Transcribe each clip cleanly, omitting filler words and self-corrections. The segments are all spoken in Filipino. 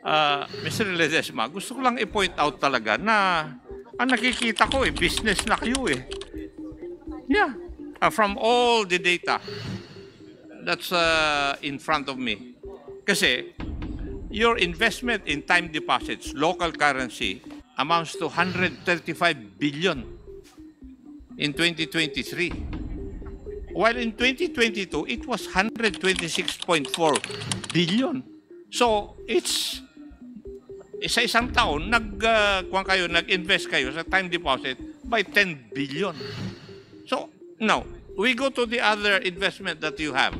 Mr. Ledesma, gusto ko lang i-point out talaga na ang nakikita ko business na kayo Yeah. From all the data that's in front of me. Kasi your investment in time deposits, local currency, amounts to 135 billion in 2023. While in 2022, it was 126.4 billion. So, it's sa isang taon, nag-invest kayo sa time deposit by 10 billion. So, now, we go to the other investment that you have.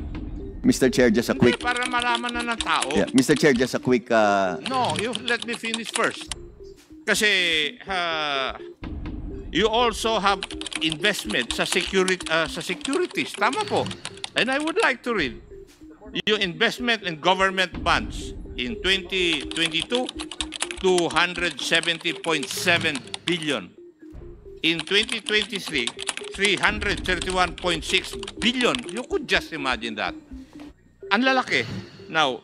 Mr. Chair, just a quick... Para malaman na ng tao. Yeah, Mr. Chair, just a quick... No, you let me finish first. Kasi you also have investment sa securities. Tama po. And I would like to read yung investment in government bonds in 2022, 270.7 billion. In 2023, 331.6 billion. You could just imagine that. Ang lalaki. Now,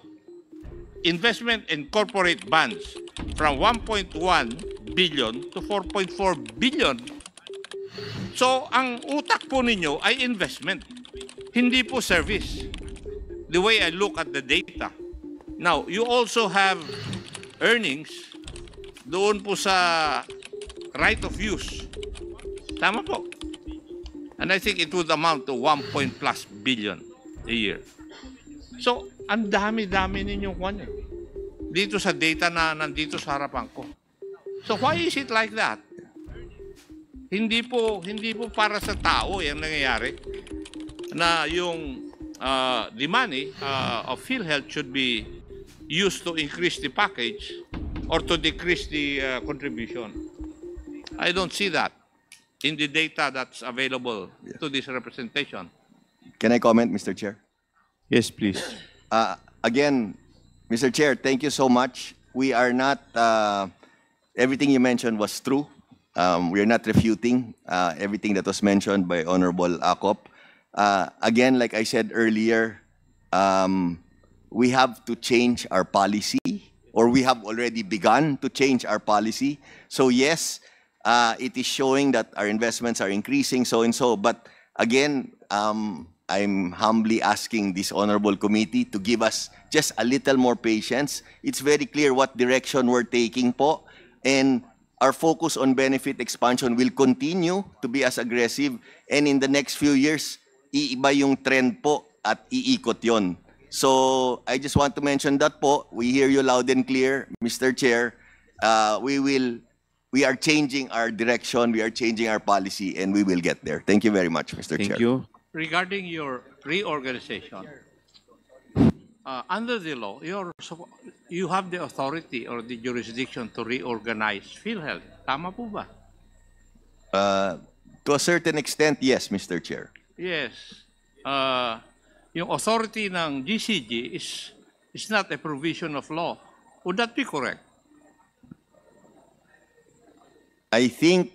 investment in corporate bonds from 1.1 billion to 4.4 billion. So, ang utak po ninyo ay investment. Hindi po service. The way I look at the data. Now, you also have earnings doon po sa right of use. Tama po. And I think it would amount to 1+ billion a year. So, ang dami-dami ninyong kanya. Dito sa data na nandito sa harapan ko. So, why is it like that? Hindi po para sa tao yung nangyayari na yung the money of PhilHealth should be used to increase the package or to decrease the contribution. I don't see that in the data that's available to this representation. Can I comment, Mr. Chair? Yes, please. Again, Mr. Chair, thank you so much. We are not, everything you mentioned was true. We are not refuting everything that was mentioned by Honorable Acop. Again, like I said earlier, we have to change our policy, or we have already begun to change our policy. So yes, it is showing that our investments are increasing, so and so. But again, I'm humbly asking this honorable committee to give us just a little more patience. It's very clear what direction we're taking po. And our focus on benefit expansion will continue to be as aggressive. And in the next few years, iiba yung trend po at iikot yon. So I just want to mention that po. We hear you loud and clear, Mr. Chair. We are changing our direction, we are changing our policy, and we will get there. Thank you very much, Mr. Chair. Thank you. Regarding your reorganization, under the law, you have the authority or the jurisdiction to reorganize PhilHealth. Tama po ba? To a certain extent, yes, Mr. Chair. Yes. Yung authority ng GCG is not a provision of law. Would that be correct? I think,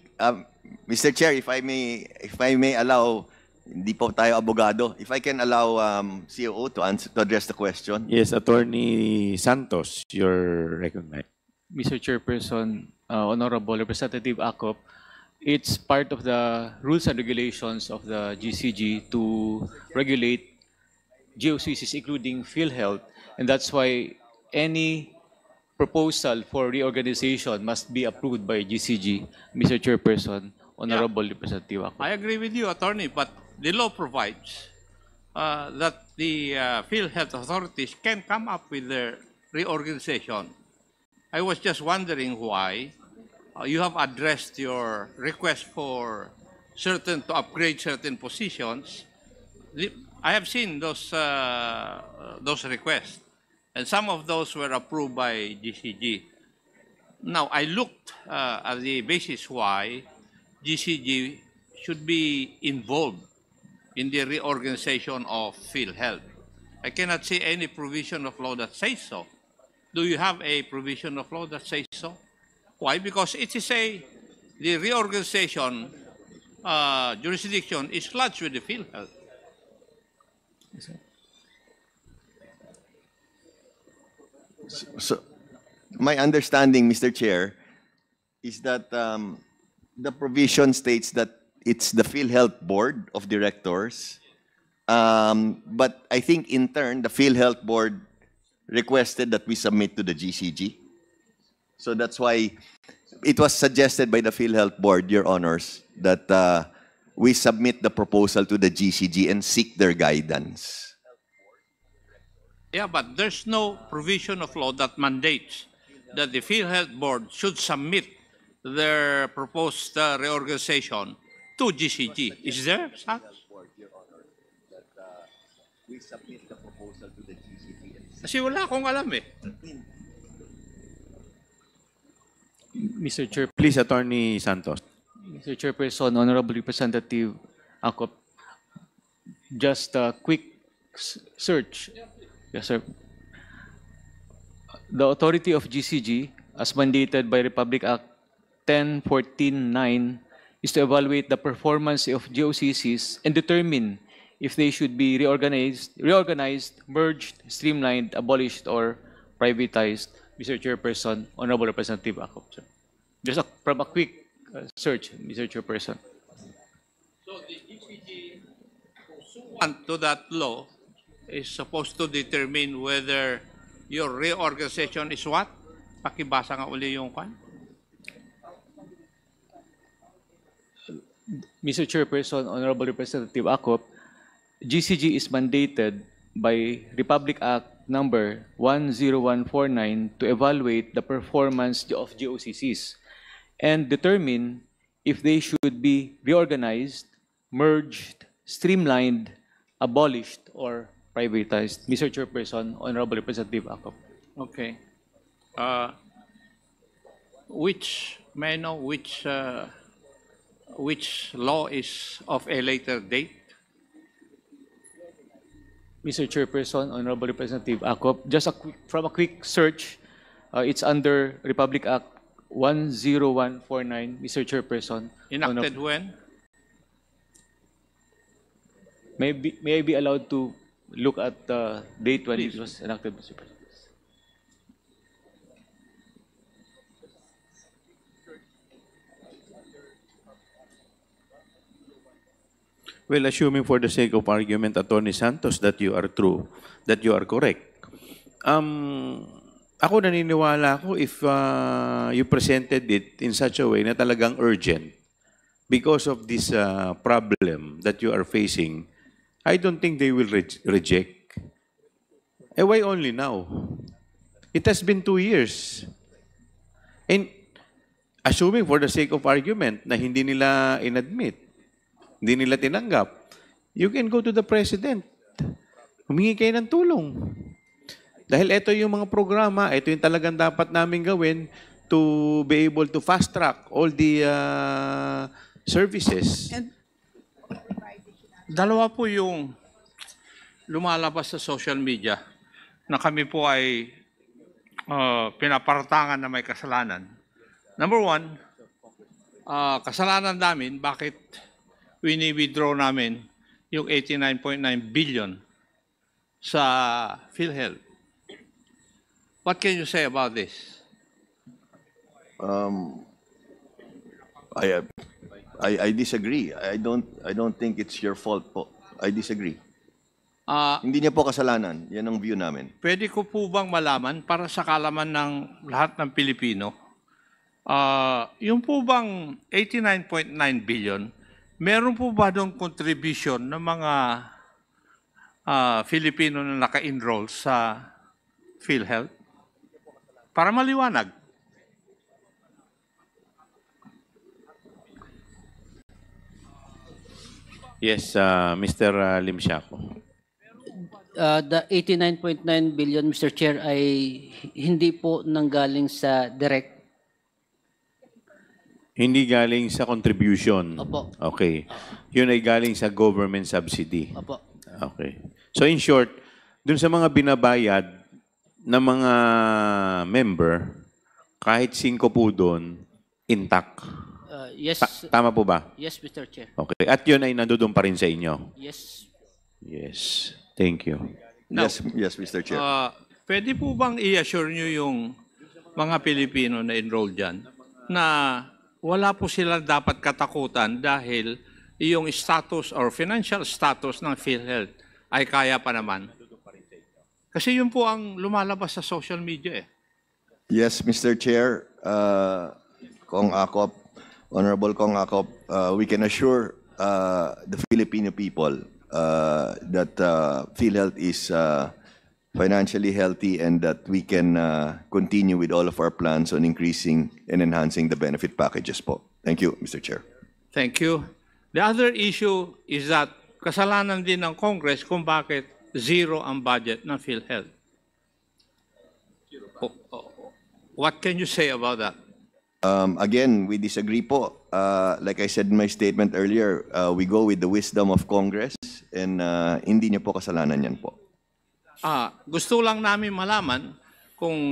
Mr. Chair, if I may allow, hindi po tayo abogado. If I can allow COO to address the question. Yes, Attorney Santos, you're recognized. Mr. Chairperson, Honorable Representative Acop, it's part of the rules and regulations of the GCG to regulate GOCCs, including PhilHealth, and that's why any proposal for reorganization must be approved by GCG. Mr. Chairperson, Honorable Representative Acop. I agree with you, Attorney, but the law provides that the PhilHealth authorities can come up with their reorganization. I was just wondering why you have addressed your request for to upgrade certain positions. I have seen those requests, and some of those were approved by GCG. Now, I looked at the basis why GCG should be involved in the reorganization of PhilHealth. I cannot see any provision of law that says so. Do you have a provision of law that says so? Why? Because it is the reorganization jurisdiction is lodged with the PhilHealth. my understanding, Mr. Chair, is that the provision states that it's the PhilHealth Board of Directors. But I think in turn, the PhilHealth Board requested that we submit to the GCG. So that's why it was suggested by the PhilHealth Board, Your Honors, that we submit the proposal to the GCG and seek their guidance. Yeah, but there's no provision of law that mandates that the PhilHealth Board should submit their proposed reorganization to GCG. Is there such? We submit the proposal to the GCG. Kasi wala akong alam eh. Mr. Chair, Please, Attorney Santos. Mr. Chairperson, Honorable Representative Akop, just a quick search. Yes, sir. The authority of GCG, as mandated by Republic Act 1014-9, is to evaluate the performance of GOCCs and determine if they should be reorganized, merged, streamlined, abolished, or privatized. Mr. Chairperson, Honorable Representative Akop, sir. Just from a quick search, Mr. Chairperson. So the GCG, pursuant to that law, is supposed to determine whether your reorganization is what? Pakibasa nga uli yung kwan. Mr. Chairperson, Honorable Representative Akop, GCG is mandated by Republic Act number 10149 to evaluate the performance of GOCCs and determine if they should be reorganized, merged, streamlined, abolished, or privatized. Mr. Chairperson, Honorable Representative Akop. Okay. May I know which law is of a later date? Mr. Chairperson, Honorable Representative Akop, just from a quick search, it's under Republic Act 10149, Mr. Chairperson. Enacted when? May I be allowed to look at the date when Please. it was enacted, Mr. President? Well, assuming for the sake of argument, Attorney Santos, that you are true, that you are correct. Ako naniniwala ako if you presented it in such a way na talagang urgent because of this problem that you are facing, I don't think they will reject. Why only now? It has been 2 years. And assuming for the sake of argument na hindi nila inadmit, hindi nila tinanggap, you can go to the President. Humingi kayo ng tulong. Dahil ito yung mga programa, ito yung talagang dapat namin gawin to be able to fast-track all the services. Dalawa po yung lumalabas sa social media na kami po ay pinapartangan na may kasalanan. Number one, kasalanan namin bakit wini-withdraw namin yung 89.9 billion sa PhilHealth. What can you say about this? I disagree. I don't think it's your fault po. I disagree. Hindi niya po kasalanan. Yan ang view namin. Pwede ko po bang malaman para sa kalaman ng lahat ng Pilipino, yung po bang 89.9 billion, meron po ba doon contribution ng mga Filipino na naka-enroll sa PhilHealth? Para maliwanag. Yes, Mr. Lim Siaco. The 89.9 billion, Mr. Chair, ay hindi po nanggaling sa direct. Hindi galing sa contribution. Opo. Okay. Yun ay galing sa government subsidy. Opo. Okay. So in short, dun sa mga binabayad na mga member, kahit 5 po doon, intact. Yes. Tama po ba? Yes, Mr. Chair. Okay. At yun ay nandoon pa rin sa inyo? Yes. Yes. Thank you. Now, Yes, Mr. Chair. Pwede po bang i-assure nyo yung mga Pilipino na enroll dyan na wala po sila dapat katakutan dahil yung status or financial status ng PhilHealth ay kaya pa naman. Kasi yun po ang lumalabas sa social media eh. Yes, Mr. Chair, Kong Akop, Honorable Kong Akop, we can assure the Filipino people that PhilHealth is financially healthy and that we can continue with all of our plans on increasing and enhancing the benefit packages po. Thank you, Mr. Chair. Thank you. The other issue is that kasalanan din ng Congress kung bakit zero ang budget ng PhilHealth. What can you say about that? Again, we disagree po. Like I said in my statement earlier, we go with the wisdom of Congress and hindi niyo po kasalanan yan po. Gusto lang namin malaman kung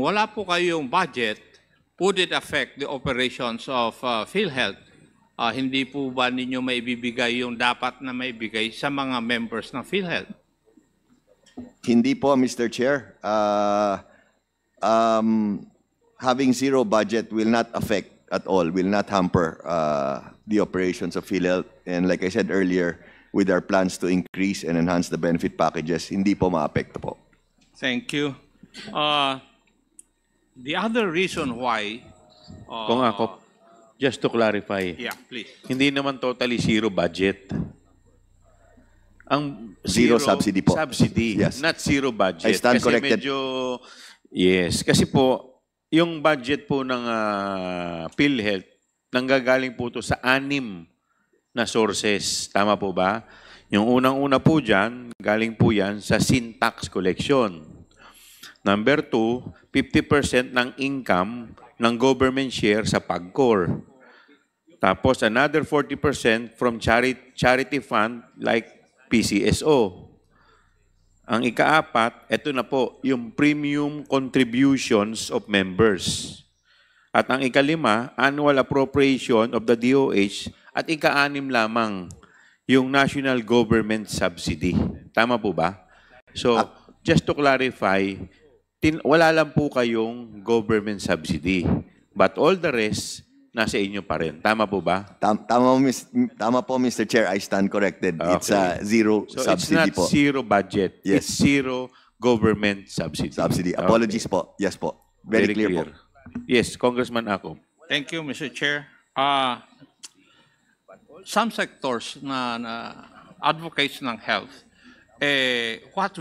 wala po kayong budget, would it affect the operations of PhilHealth? Hindi po ba ninyo maibibigay yung dapat na maibigay sa mga members ng PhilHealth? Hindi po, Mr. Chair. Having zero budget will not affect at all, will not hamper the operations of PhilHealth. And like I said earlier, with our plans to increase and enhance the benefit packages, hindi po maapekto po. Thank you. The other reason why... Kung ako, just to clarify, Yeah, please. hindi naman totally zero budget. Ang Zero subsidy po. Subsidy, Yes. not zero budget. I stand kasi corrected. Medyo, yes, kasi po, yung budget po ng PhilHealth, nanggagaling po to sa 6 na sources. Tama po ba? Yung unang-una po dyan, galing po yan sa sin tax collection. Number 2, 50% ng income ng government share sa PAGCOR. Tapos another 40% from charity fund like PCSO. Ang ika-4, ito na po, yung premium contributions of members. At ang ika-5, annual appropriation of the DOH. At ika-6 lamang, yung national government subsidy. Tama po ba? So, just to clarify, wala lang po kayong government subsidy. But all the rest, nasa inyo pa rin. Tama po ba? Tama po, Mr. Chair. I stand corrected. It's zero So subsidy it's not po. zero budget. Yes. It's zero government subsidy. Subsidy. Okay. Apologies po. Yes po. Very clear po. Yes, Congressman Ako. Thank you, Mr. Chair. Some sectors na advocates ng health, what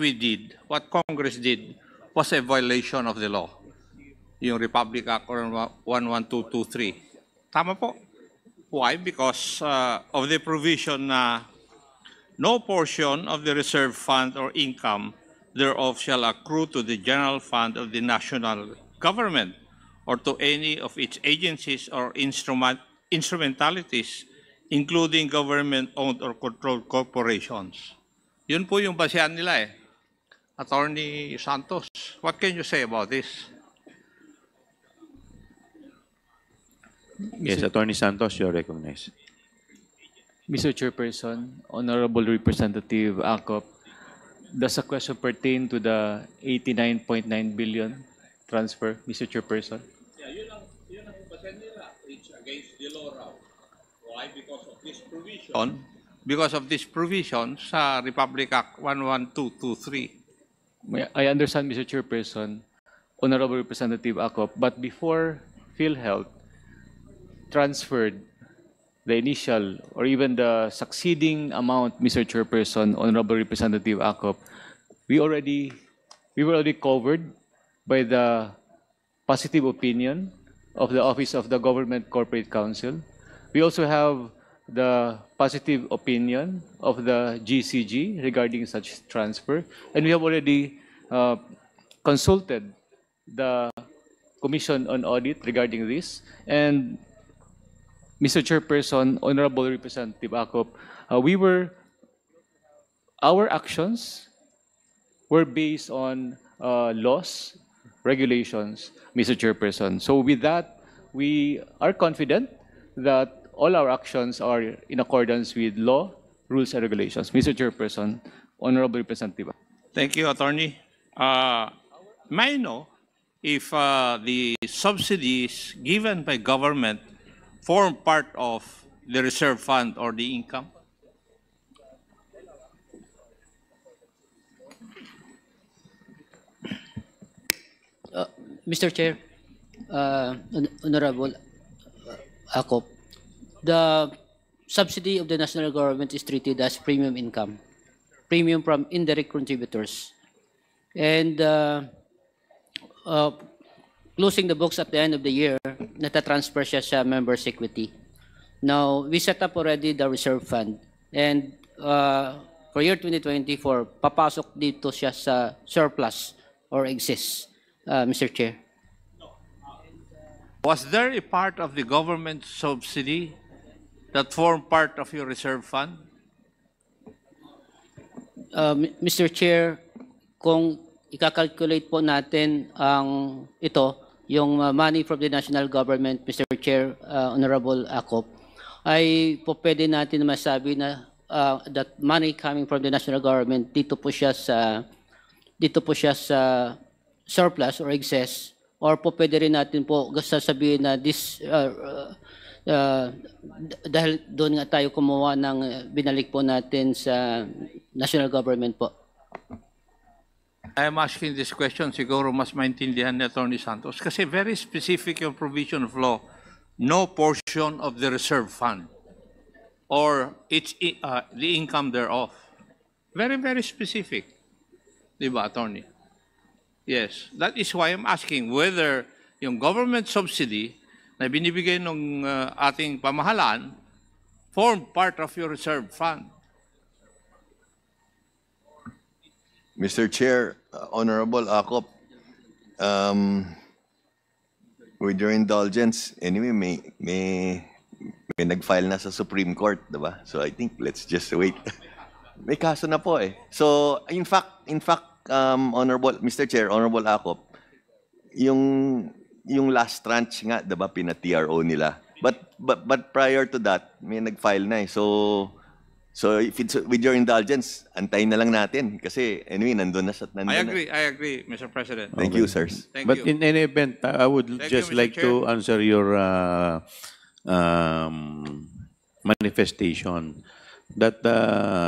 Congress did was a violation of the law. Yung Republic Act 11223. Tama po. Why? Because of the provision na no portion of the reserve fund or income thereof shall accrue to the general fund of the national government or to any of its agencies or instrumentalities, including government-owned or controlled corporations. Yun po yung basehan nila eh. Attorney Santos, what can you say about this? Yes, Attorney Santos, you're recognized. Mr. Chairperson, Honorable Representative Acop, does the question pertain to the 89.9 billion transfer, Mr. Chairperson? Yeah, yun ang basehan nila. It's against the law raw. Why? Because of this provision. Because of this provision sa Republic Act 11223. I understand, Mr. Chairperson, Honorable Representative Acop, but before PhilHealth transferred the initial or even the succeeding amount, Mr. Chairperson, Honorable Representative Acop, we were already covered by the positive opinion of the Office of the Government Corporate Council. We also have the positive opinion of the GCG regarding such transfer, and we have already consulted the Commission on Audit regarding this. And Mr. Chairperson, Honorable Representative Acop, our actions were based on laws, regulations, Mr. Chairperson. So with that, we are confident that all our actions are in accordance with law, rules, and regulations. Mr. Chairperson, Honorable Representative. Thank you, Attorney. May I know if the subsidies given by government form part of the reserve fund or the income? Mr. Chair, Honorable Akop, the subsidy of the national government is treated as premium income, premium from indirect contributors. And closing the books at the end of the year, natatransfer siya sa members' equity. Now, we set up already the reserve fund. And for year 2024, papasok dito siya sa surplus or excess, Mr. Chair. Was there a part of the government subsidy that formed part of your reserve fund? Mr. Chair, kung ikakalculate po natin ang ito, yung money from the national government, Mr. Chair, Honorable Akop, ay po pwede natin masabi na that money coming from the national government dito po siya sa surplus or excess, or po pwede rin natin po sasabihin na this dahil doon nga tayo kumuha ng binalik po natin sa national government po. I am asking this question, siguro mas maintindihan ni Atty. Santos, kasi very specific yung provision of law, no portion of the reserve fund or the income thereof. Very, very specific. Di ba, Attorney? Yes. That is why I'm asking whether yung government subsidy na binibigay ng ating pamahalaan form part of your reserve fund. Mr. Chair, Honorable Akop, with your indulgence, anyway, may nag-file na sa Supreme Court, diba? So I think let's just wait. May kaso na po eh. So in fact, Honorable Mr. Chair, Honorable Akop, yung last tranche nga, diba, pina-TRO nila. But prior to that, may nag-file na eh. So if it's with your indulgence, antayin na lang natin kasi anyway nandun na. I agree, Mr. President. Thank you, sirs. Thank But you. in any event, I would Thank just you, Mr. like Chair. to answer your manifestation that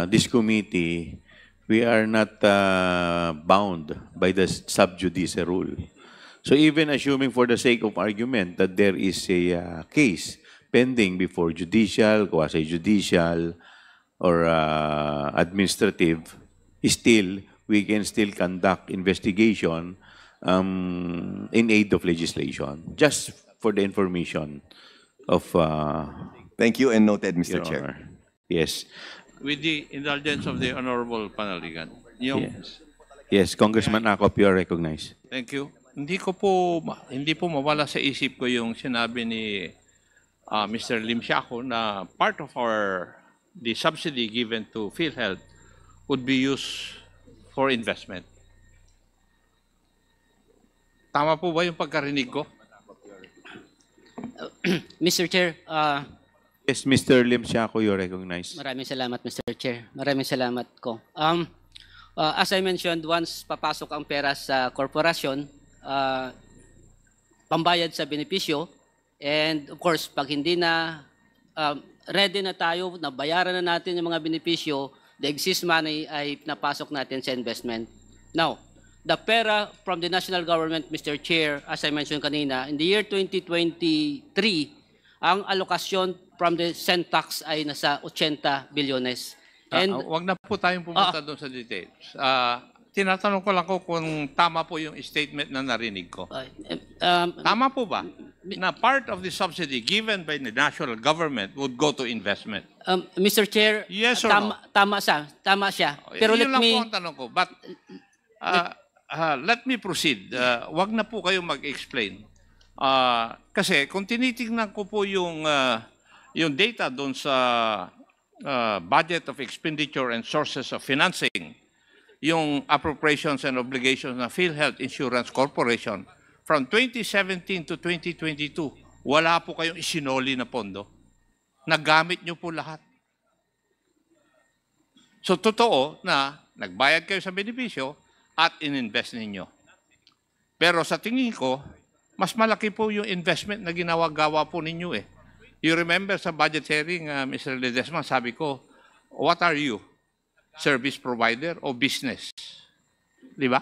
this committee, we are not bound by the sub judice rule. So even assuming for the sake of argument that there is a case pending before judicial, quasi-judicial, or administrative, still, we can still conduct investigation in aid of legislation, just for the information of Thank you and noted, Mr. Your Chair. Honor. Yes. With the indulgence of the Honorable Panaligan. Yung, Yes. Yes, Congressman Akop, you are recognized. Thank you. Hindi po mawala sa isip ko yung sinabi ni Mr. Lim Siaco na part of the subsidy given to PhilHealth would be used for investment. Tama po ba yung pagkarinig ko? Mr. Chair, Yes, Mr. Lim Siaco, you are recognized. maraming salamat, Mr. Chair. Maraming salamat ko. As I mentioned, once papasok ang pera sa korporasyon, pambayad sa benepisyo, and of course, pag hindi na ready na tayo, nabayaran na natin yung mga benepisyo, the excess money ay napasok natin sa investment. Now, the pera from the national government, Mr. Chair, as I mentioned kanina, in the year 2023, ang alokasyon from the Sentax ay nasa 80 bilyones. And Wag na po tayong pumunta doon sa details. Tinatanong ko lang kung tama po yung statement na narinig ko. Tama po ba na part of the subsidy given by the national government would go to investment? Mr. Chair, Yes or no? tama siya. Pero Yun let lang me po ang tanong ko. But let me proceed. Wag na po kayo mag-explain. Kasi kung tinitingnan ko po yung data doon sa budget of expenditure and sources of financing, yung appropriations and obligations ng PhilHealth Insurance Corporation, from 2017 to 2022, wala po kayong isinoli na pondo. Nagamit nyo po lahat. So, totoo na nagbayad kayo sa benepisyo at ininvest ninyo. Pero sa tingin ko, mas malaki po yung investment na ginawa-gawa po ninyo eh. You remember sa budget hearing, Mr. Ledesma, sabi ko, what are you? Service provider o business? Di ba?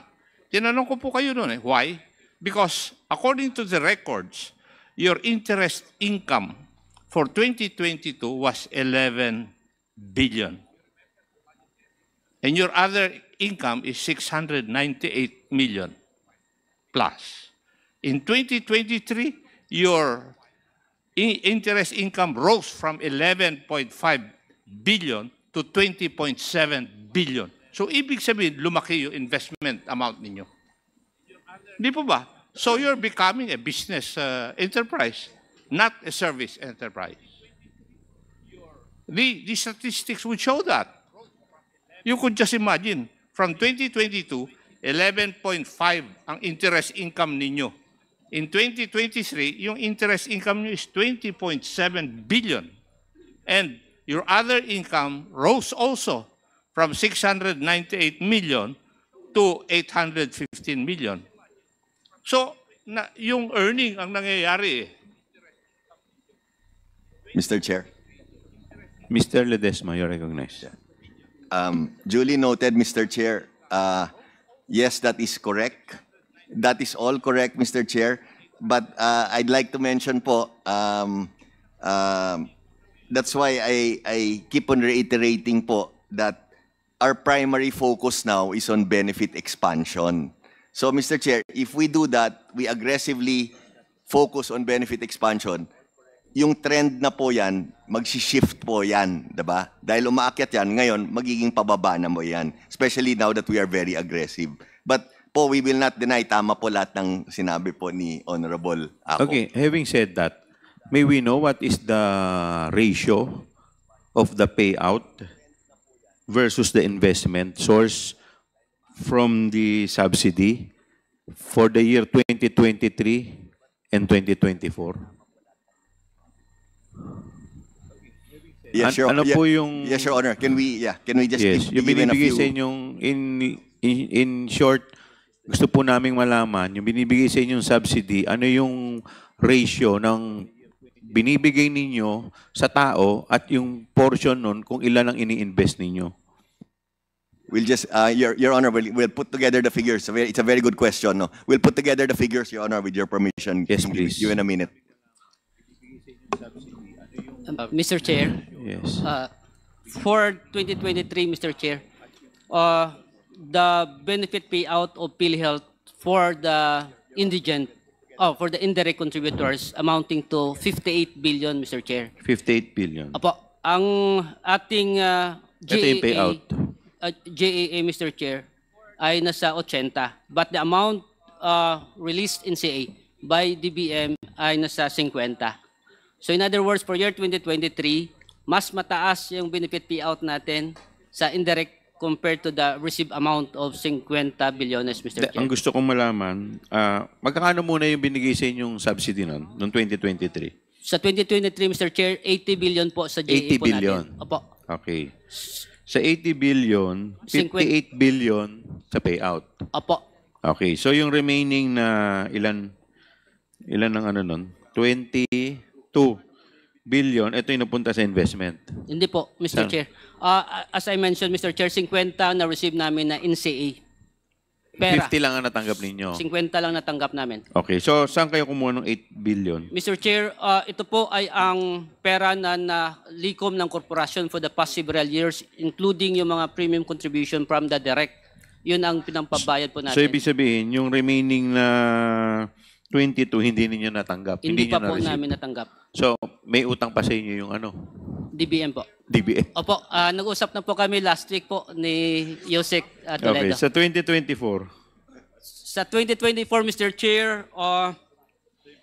Tinanong ko po kayo noon eh. Why? Because according to the records, your interest income for 2022 was 11 billion. And your other income is 698 million plus. In 2023, your interest income rose from 11.5 billion to 20.7 billion. So, ibig sabihin, lumaki yung investment amount ninyo. Di po ba? So, you're becoming a business enterprise, not a service enterprise. The statistics would show that. You could just imagine, from 2022, 11.5 ang interest income ninyo. In 2023, yung interest income nyo is 20.7 billion. And your other income rose also from 698 million to 815 million. So, yung earning ang nangyayari eh. Mr. Chair. Mr. Ledesma, you're recognized. Duly noted, Mr. Chair. Yes, that is correct. That is all correct, Mr. Chair. But I'd like to mention po, that's why I keep on reiterating po that our primary focus now is on benefit expansion. So, Mr. Chair, if we do that, we aggressively focus on benefit expansion, yung trend na po yan, mag-shift po yan, diba? Dahil umaakyat yan, ngayon, magiging pababa na mo yan. Especially now that we are very aggressive. But po, we will not deny, tama po lahat ng sinabi po ni Honorable Ako. Okay, having said that, may we know what is the ratio of the payout versus the investment source from the subsidy for the year 2023 and 2024? Yes, Your, Ano yeah, po yung... yes, Your Honor. Can we just Yes, give, yung given a binibigay few... sa inyong, in short, gusto po naming malaman, yung binibigay sa inyong subsidy, ano yung ratio ng binibigay ninyo sa tao at yung portion nun kung ilan ang ini-invest ninyo? We'll just, Your Honor, we'll put together the figures. It's a very good question. No? We'll put together the figures, Your Honor, with your permission. Yes, please. Give in a minute. Mr. Chair, Yes. for 2023, Mr. Chair, the benefit payout of PhilHealth for the for the indirect contributors amounting to 58 billion, Mr. Chair. 58 billion. Apo, ang ating Ito yung payout. GAA, Mr. Chair, ay nasa 80. But the amount released in CA by DBM ay nasa 50. So in other words, for year 2023, mas mataas yung benefit payout natin sa indirect compared to the received amount of 50 bilyones, Mr. Chair. Ang gusto kong malaman, magkano muna yung binigay sa inyong subsidy nun, noong 2023? Sa 2023, Mr. Chair, 80 billion po sa GAA 80 po billion. natin. Opo. Okay. Sa 80 billion, 58 billion sa payout. Opo. Okay. So yung remaining na ilan ang ano nun? 22 billion, ito yung napunta sa investment. Hindi po, Mr. Saan? Chair. As I mentioned, Mr. Chair, 50 na receive namin na NCA. Pera. 50 lang ang natanggap ninyo. 50 lang natanggap namin. Okay. So saan kayo kumuha ng 8 billion? Mr. Chair, ito po ay ang pera na nalikom ng korporasyon for the past several years, including yung mga premium contribution from the direct. Yun ang pinampabayad po natin. So ibig sabihin, yung remaining na 22 hindi ninyo natanggap. Hindi pa nyo po na-receive. namin natanggap. So may utang pa sa inyo yung ano? DBM po. DBM. Opo, nag-usap na po kami last week po ni Yosek Okay. Toledo. Sa 2024, Sa 2024, Mr. Chair,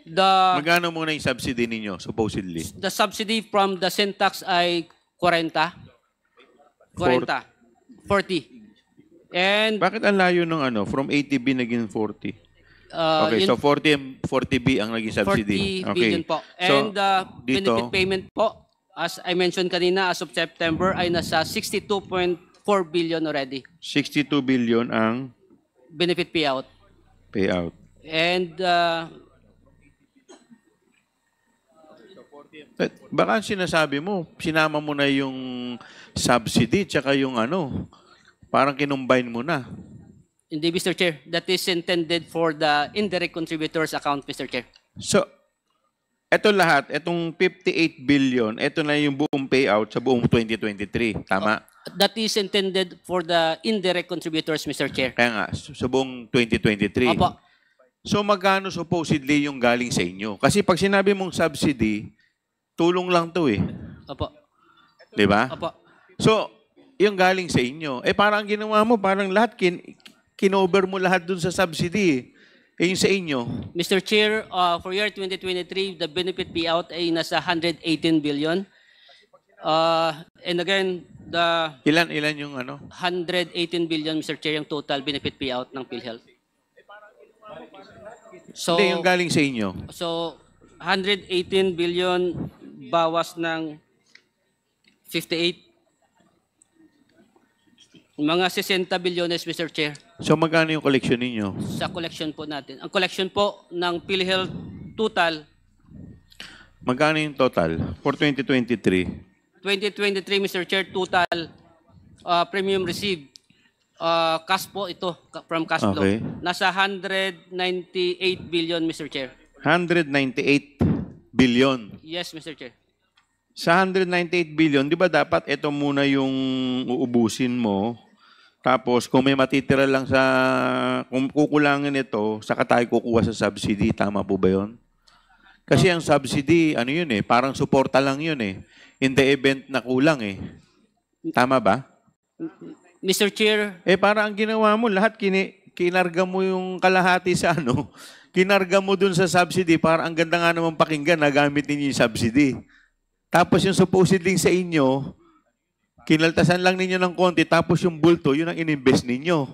magkano muna yung subsidy ninyo, supposedly? the subsidy from the Syntax ay 40. 40. 40. And Bakit ang layo ng ano, from 80B naging 40? Okay, yun, so 40B ang naging subsidy. 40 billion po. And dito, benefit payment po, as I mentioned kanina, as of September, ay nasa 62.4 billion already. 62 billion ang Benefit payout. payout. And Baka ang sinasabi mo, sinama mo na yung subsidy tsaka yung ano, parang kinumbine mo na. hindi, Mr. Chair, that is intended for the indirect contributors account, Mr. Chair. So, eto lahat, etong 58 billion, eto na yung buong payout sa buong 2023. Tama? That is intended for the indirect contributors, Mr. Chair. Kaya nga, sa buong 2023. Opo. So, magkano supposedly yung galing sa inyo? Kasi pag sinabi mong subsidy, tulong lang to eh. Opo. Di ba? Opo. So, yung galing sa inyo, eh parang ginawa mo, parang lahat, kinover mo lahat dun sa subsidy. Eh yung sa inyo, Mr. Chair, for year 2023, the benefit payout ay nasa 118 billion. And again, the ilan yung ano? 118 billion, Mr. Chair, yung total benefit payout ng PhilHealth. So, Hindi, yung galing sa inyo. so 118 billion bawas ng 58. Mga 60 bilyones, Mr. Chair, So, magkano yung collection ninyo? sa collection po natin. Ang collection po ng PhilHealth total, Magkano yung total for 2023? 2023, Mr. Chair, total premium received. Cash po ito, from cash flow. Okay. Nasa 198 billion, Mr. Chair. 198 billion. Yes, Mr. Chair. Sa 198 billion, di ba dapat ito muna yung uubusin mo? Tapos kung may matitira lang sa, kung kukulangin ito, saka tayo kukuha sa subsidy. Tama po ba yun? Kasi ang subsidy, ano yun eh, parang suporta lang yun eh. In the event na kulang eh. Tama ba? Mr. Chair, Eh para ang ginawa mo, lahat kinarga mo yung kalahati sa ano, kinarga mo dun sa subsidy para ang ganda nga naman pakinggan, nagamit ninyo yung subsidy. Tapos yung supposedly sa inyo, kinaltasan lang ninyo ng konti, tapos yung bulto, yun ang ininvest ninyo.